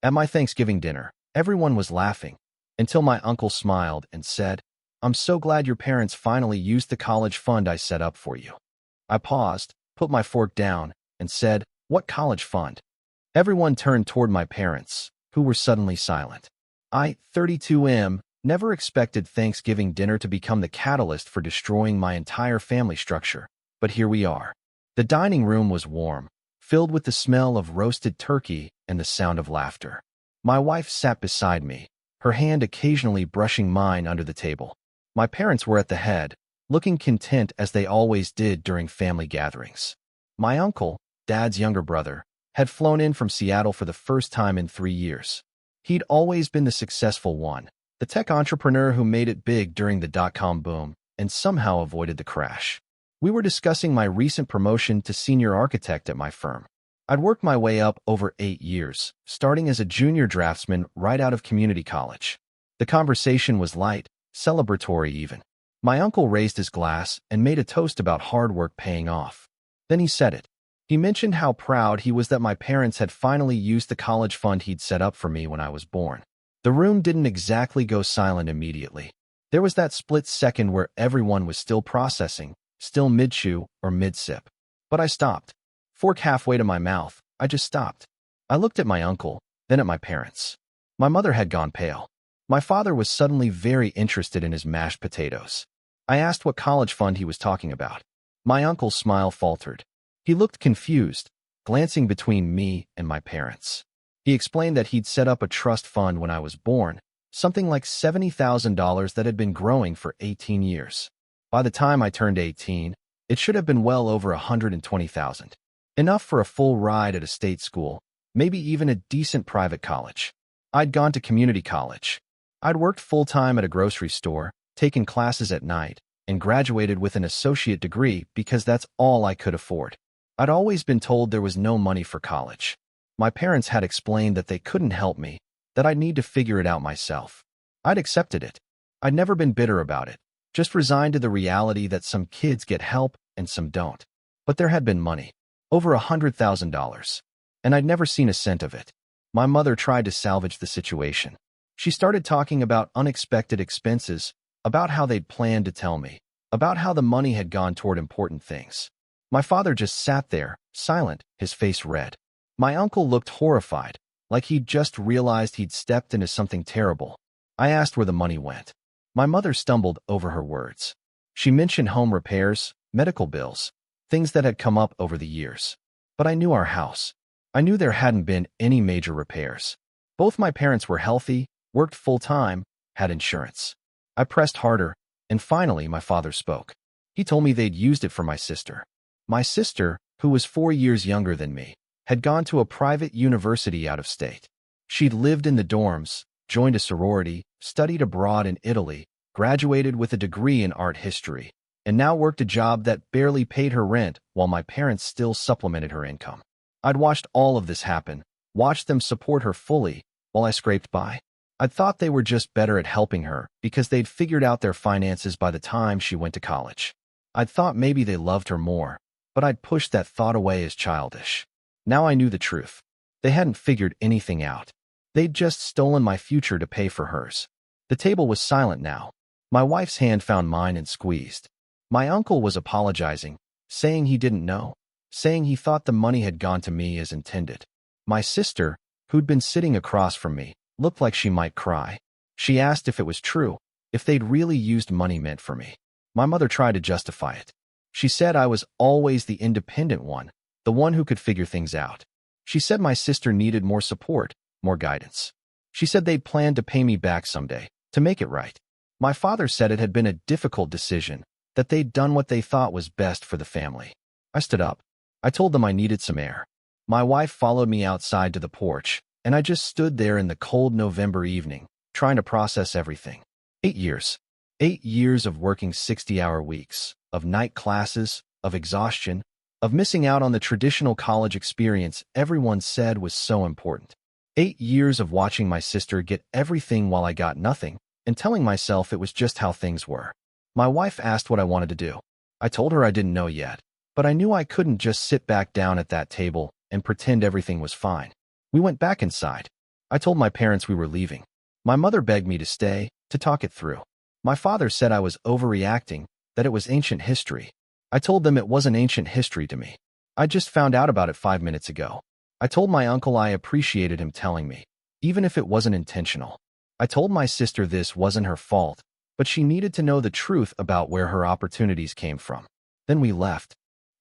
At my Thanksgiving dinner, everyone was laughing, until my uncle smiled and said, "I'm so glad your parents finally used the college fund I set up for you." I paused, put my fork down, and said, "What college fund?" Everyone turned toward my parents, who were suddenly silent. I, 32M, never expected Thanksgiving dinner to become the catalyst for destroying my entire family structure, but here we are. The dining room was warm, filled with the smell of roasted turkey and the sound of laughter. My wife sat beside me, her hand occasionally brushing mine under the table. My parents were at the head, looking content as they always did during family gatherings. My uncle, Dad's younger brother, had flown in from Seattle for the first time in 3 years. He'd always been the successful one, the tech entrepreneur who made it big during the dot-com boom and somehow avoided the crash. We were discussing my recent promotion to senior architect at my firm. I'd worked my way up over 8 years, starting as a junior draftsman right out of community college. The conversation was light, celebratory even. My uncle raised his glass and made a toast about hard work paying off. Then he said it. He mentioned how proud he was that my parents had finally used the college fund he'd set up for me when I was born. The room didn't exactly go silent immediately. There was that split second where everyone was still processing, still mid-chew or mid-sip. But I stopped. Fork halfway to my mouth, I just stopped. I looked at my uncle, then at my parents. My mother had gone pale. My father was suddenly very interested in his mashed potatoes. I asked what college fund he was talking about. My uncle's smile faltered. He looked confused, glancing between me and my parents. He explained that he'd set up a trust fund when I was born, something like $70,000 that had been growing for 18 years. By the time I turned 18, it should have been well over $120,000. Enough for a full ride at a state school, maybe even a decent private college. I'd gone to community college. I'd worked full-time at a grocery store, taken classes at night, and graduated with an associate degree because that's all I could afford. I'd always been told there was no money for college. My parents had explained that they couldn't help me, that I'd need to figure it out myself. I'd accepted it. I'd never been bitter about it, just resigned to the reality that some kids get help and some don't. But there had been money. Over $100,000. And I'd never seen a cent of it. My mother tried to salvage the situation. She started talking about unexpected expenses, about how they'd planned to tell me, about how the money had gone toward important things. My father just sat there, silent, his face red. My uncle looked horrified, like he'd just realized he'd stepped into something terrible. I asked where the money went. My mother stumbled over her words. She mentioned home repairs, medical bills, things that had come up over the years. But I knew our house. I knew there hadn't been any major repairs. Both my parents were healthy, worked full-time, had insurance. I pressed harder, and finally my father spoke. He told me they'd used it for my sister. My sister, who was 4 years younger than me, had gone to a private university out of state. She'd lived in the dorms, joined a sorority, studied abroad in Italy, graduated with a degree in art history, and now worked a job that barely paid her rent while my parents still supplemented her income. I'd watched all of this happen, watched them support her fully, while I scraped by. I'd thought they were just better at helping her because they'd figured out their finances by the time she went to college. I'd thought maybe they loved her more, but I'd pushed that thought away as childish. Now I knew the truth. They hadn't figured anything out. They'd just stolen my future to pay for hers. The table was silent now. My wife's hand found mine and squeezed. My uncle was apologizing, saying he didn't know, saying he thought the money had gone to me as intended. My sister, who'd been sitting across from me, looked like she might cry. She asked if it was true, if they'd really used money meant for me. My mother tried to justify it. She said I was always the independent one, the one who could figure things out. She said my sister needed more support, more guidance. She said they'd planned to pay me back someday, to make it right. My father said it had been a difficult decision, that they'd done what they thought was best for the family. I stood up. I told them I needed some air. My wife followed me outside to the porch, and I just stood there in the cold November evening, trying to process everything. 8 years. 8 years of working 60-hour weeks, of night classes, of exhaustion, of missing out on the traditional college experience everyone said was so important. 8 years of watching my sister get everything while I got nothing, and telling myself it was just how things were. My wife asked what I wanted to do. I told her I didn't know yet, but I knew I couldn't just sit back down at that table and pretend everything was fine. We went back inside. I told my parents we were leaving. My mother begged me to stay, to talk it through. My father said I was overreacting, that it was ancient history. I told them it wasn't ancient history to me. I just found out about it 5 minutes ago. I told my uncle I appreciated him telling me, even if it wasn't intentional. I told my sister this wasn't her fault, but she needed to know the truth about where her opportunities came from. Then we left.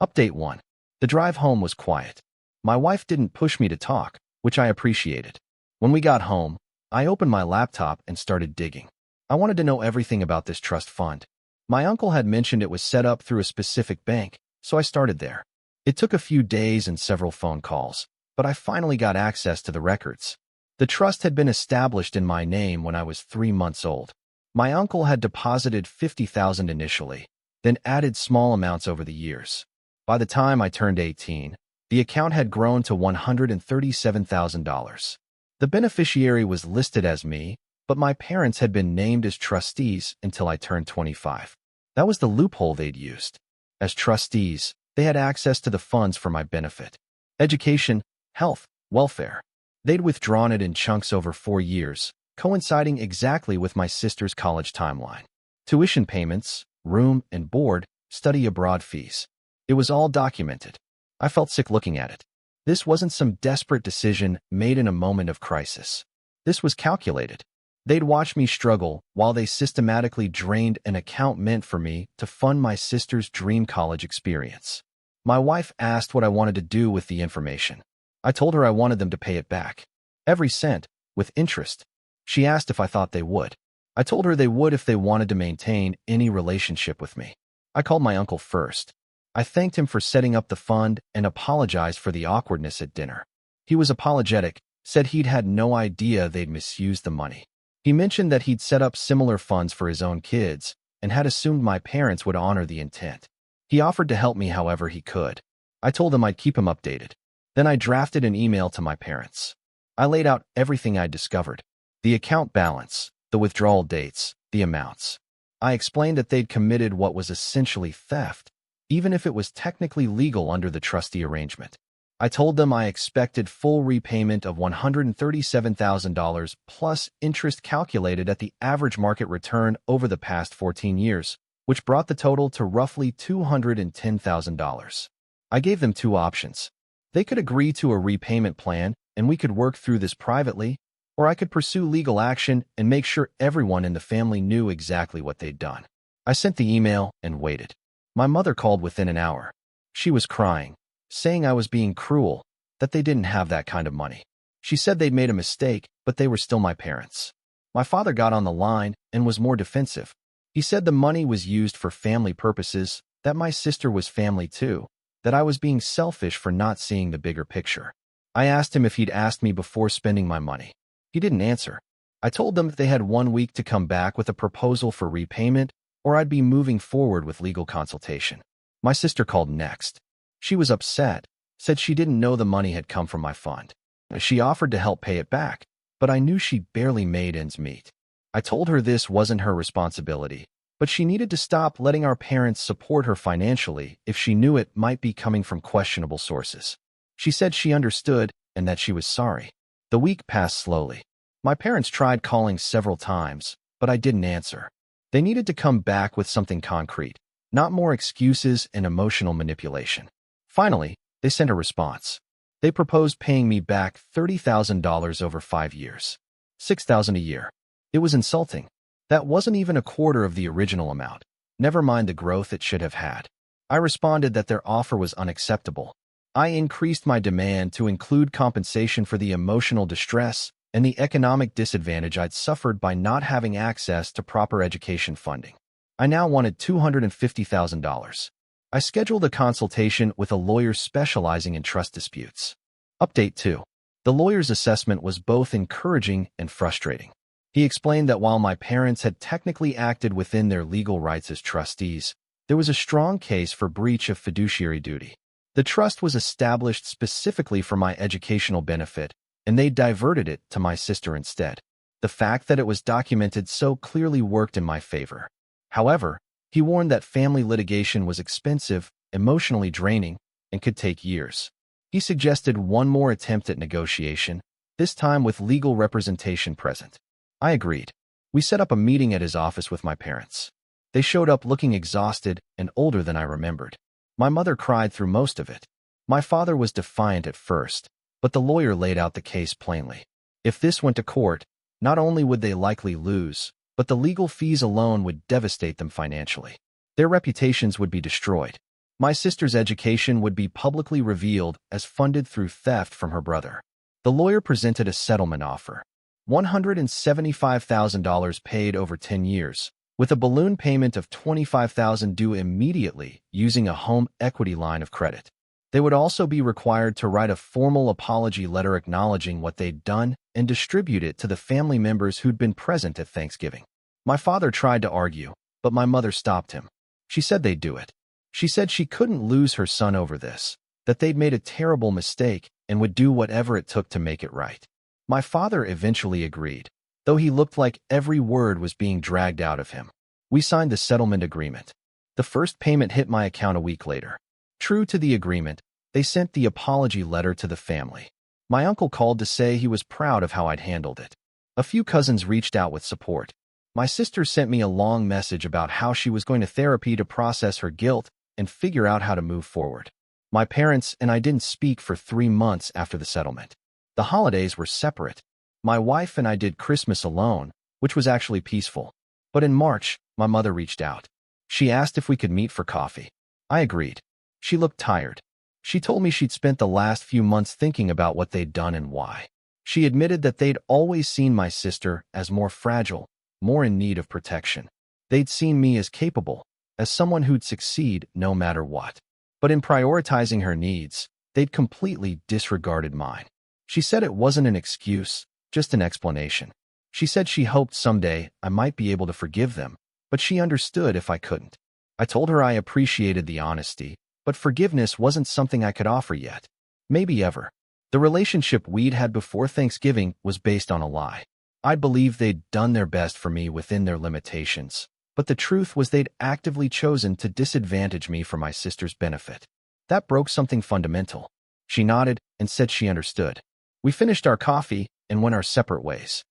Update 1. The drive home was quiet. My wife didn't push me to talk, which I appreciated. When we got home, I opened my laptop and started digging. I wanted to know everything about this trust fund. My uncle had mentioned it was set up through a specific bank, so I started there. It took a few days and several phone calls, but I finally got access to the records. The trust had been established in my name when I was 3 months old. My uncle had deposited $50,000 initially, then added small amounts over the years. By the time I turned 18, the account had grown to $137,000. The beneficiary was listed as me, but my parents had been named as trustees until I turned 25. That was the loophole they'd used. As trustees, they had access to the funds for my benefit. Education, health, welfare. They'd withdrawn it in chunks over 4 years, coinciding exactly with my sister's college timeline. Tuition payments, room and board, study abroad fees. It was all documented. I felt sick looking at it. This wasn't some desperate decision made in a moment of crisis. This was calculated. They'd watched me struggle while they systematically drained an account meant for me to fund my sister's dream college experience. My wife asked what I wanted to do with the information. I told her I wanted them to pay it back. Every cent, with interest. She asked if I thought they would. I told her they would if they wanted to maintain any relationship with me. I called my uncle first. I thanked him for setting up the fund and apologized for the awkwardness at dinner. He was apologetic, said he'd had no idea they'd misused the money. He mentioned that he'd set up similar funds for his own kids and had assumed my parents would honor the intent. He offered to help me however he could. I told him I'd keep him updated. Then I drafted an email to my parents. I laid out everything I'd discovered. The account balance, the withdrawal dates, the amounts. I explained that they'd committed what was essentially theft, even if it was technically legal under the trustee arrangement. I told them I expected full repayment of $137,000 plus interest calculated at the average market return over the past 14 years, which brought the total to roughly $210,000. I gave them 2 options. They could agree to a repayment plan and we could work through this privately, or I could pursue legal action and make sure everyone in the family knew exactly what they'd done. I sent the email and waited. My mother called within an hour. She was crying, saying I was being cruel, that they didn't have that kind of money. She said they'd made a mistake, but they were still my parents. My father got on the line and was more defensive. He said the money was used for family purposes, that my sister was family too, that I was being selfish for not seeing the bigger picture. I asked him if he'd asked me before spending my money. He didn't answer. I told them they had 1 week to come back with a proposal for repayment, or I'd be moving forward with legal consultation. My sister called next. She was upset, said she didn't know the money had come from my fund. She offered to help pay it back, but I knew she barely made ends meet. I told her this wasn't her responsibility, but she needed to stop letting our parents support her financially if she knew it might be coming from questionable sources. She said she understood and that she was sorry. The week passed slowly. My parents tried calling several times, but I didn't answer. They needed to come back with something concrete, not more excuses and emotional manipulation. Finally, they sent a response. They proposed paying me back $30,000 over 5 years. $6,000 a year. It was insulting. That wasn't even a quarter of the original amount. Never mind the growth it should have had. I responded that their offer was unacceptable. I increased my demand to include compensation for the emotional distress and the economic disadvantage I'd suffered by not having access to proper education funding. I now wanted $250,000. I scheduled a consultation with a lawyer specializing in trust disputes. Update 2. The lawyer's assessment was both encouraging and frustrating. He explained that while my parents had technically acted within their legal rights as trustees, there was a strong case for breach of fiduciary duty. The trust was established specifically for my educational benefit, and they diverted it to my sister instead. The fact that it was documented so clearly worked in my favor. However, he warned that family litigation was expensive, emotionally draining, and could take years. He suggested one more attempt at negotiation, this time with legal representation present. I agreed. We set up a meeting at his office with my parents. They showed up looking exhausted and older than I remembered. My mother cried through most of it. My father was defiant at first, but the lawyer laid out the case plainly. If this went to court, not only would they likely lose, but the legal fees alone would devastate them financially. Their reputations would be destroyed. My sister's education would be publicly revealed as funded through theft from her brother. The lawyer presented a settlement offer. $175,000 paid over 10 years, with a balloon payment of $25,000 due immediately using a home equity line of credit. They would also be required to write a formal apology letter acknowledging what they'd done and distribute it to the family members who'd been present at Thanksgiving. My father tried to argue, but my mother stopped him. She said they'd do it. She said she couldn't lose her son over this, that they'd made a terrible mistake and would do whatever it took to make it right. My father eventually agreed, though he looked like every word was being dragged out of him. We signed the settlement agreement. The first payment hit my account a week later. True to the agreement, they sent the apology letter to the family. My uncle called to say he was proud of how I'd handled it. A few cousins reached out with support. My sister sent me a long message about how she was going to therapy to process her guilt and figure out how to move forward. My parents and I didn't speak for 3 months after the settlement. The holidays were separate. My wife and I did Christmas alone, which was actually peaceful. But in March, my mother reached out. She asked if we could meet for coffee. I agreed. She looked tired. She told me she'd spent the last few months thinking about what they'd done and why. She admitted that they'd always seen my sister as more fragile, more in need of protection. They'd seen me as capable, as someone who'd succeed no matter what. But in prioritizing her needs, they'd completely disregarded mine. She said it wasn't an excuse, just an explanation. She said she hoped someday I might be able to forgive them, but she understood if I couldn't. I told her I appreciated the honesty, but forgiveness wasn't something I could offer yet. Maybe ever. The relationship we'd had before Thanksgiving was based on a lie. I believed they'd done their best for me within their limitations, but the truth was they'd actively chosen to disadvantage me for my sister's benefit. That broke something fundamental. She nodded and said she understood. We finished our coffee and went our separate ways.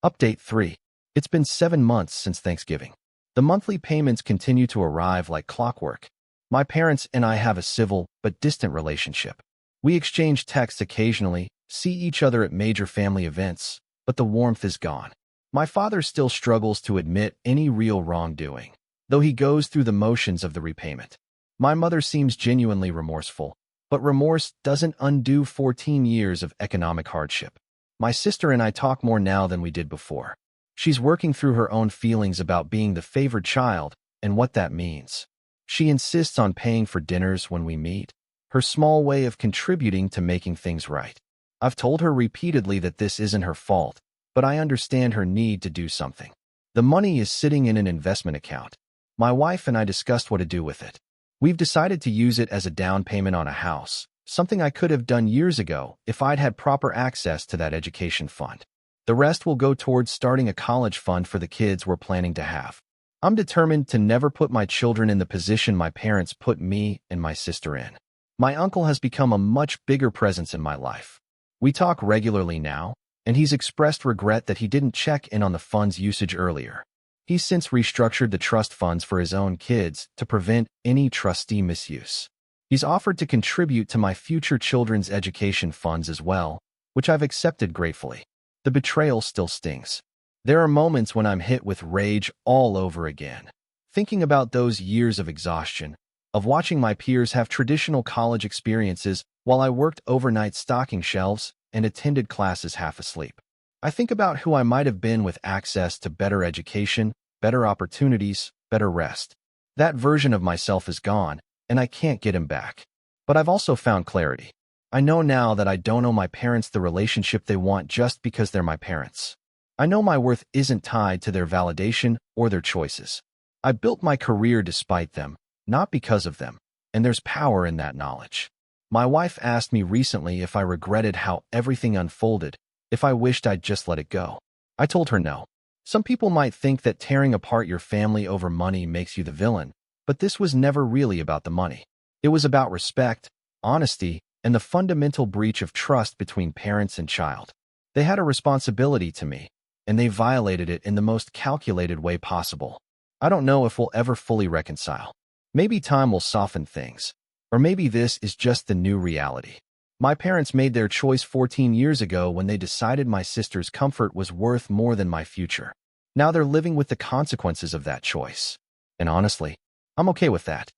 Update 3. It's been 7 months since Thanksgiving. The monthly payments continue to arrive like clockwork. My parents and I have a civil but distant relationship. We exchange texts occasionally, see each other at major family events, but the warmth is gone. My father still struggles to admit any real wrongdoing, though he goes through the motions of the repayment. My mother seems genuinely remorseful, but remorse doesn't undo 14 years of economic hardship. My sister and I talk more now than we did before. She's working through her own feelings about being the favored child and what that means. She insists on paying for dinners when we meet, her small way of contributing to making things right. I've told her repeatedly that this isn't her fault, but I understand her need to do something. The money is sitting in an investment account. My wife and I discussed what to do with it. We've decided to use it as a down payment on a house, something I could have done years ago if I'd had proper access to that education fund. The rest will go towards starting a college fund for the kids we're planning to have. I'm determined to never put my children in the position my parents put me and my sister in. My uncle has become a much bigger presence in my life. We talk regularly now, and he's expressed regret that he didn't check in on the fund's usage earlier. He's since restructured the trust funds for his own kids to prevent any trustee misuse. He's offered to contribute to my future children's education funds as well, which I've accepted gratefully. The betrayal still stings. There are moments when I'm hit with rage all over again, thinking about those years of exhaustion, of watching my peers have traditional college experiences while I worked overnight stocking shelves and attended classes half asleep. I think about who I might have been with access to better education, better opportunities, better rest. That version of myself is gone, and I can't get him back. But I've also found clarity. I know now that I don't owe my parents the relationship they want just because they're my parents. I know my worth isn't tied to their validation or their choices. I built my career despite them, not because of them, and there's power in that knowledge. My wife asked me recently if I regretted how everything unfolded, if I wished I'd just let it go. I told her no. Some people might think that tearing apart your family over money makes you the villain, but this was never really about the money. It was about respect, honesty, and the fundamental breach of trust between parents and child. They had a responsibility to me, and they violated it in the most calculated way possible. I don't know if we'll ever fully reconcile. Maybe time will soften things. Or maybe this is just the new reality. My parents made their choice 14 years ago when they decided my sister's comfort was worth more than my future. Now they're living with the consequences of that choice. And honestly, I'm okay with that.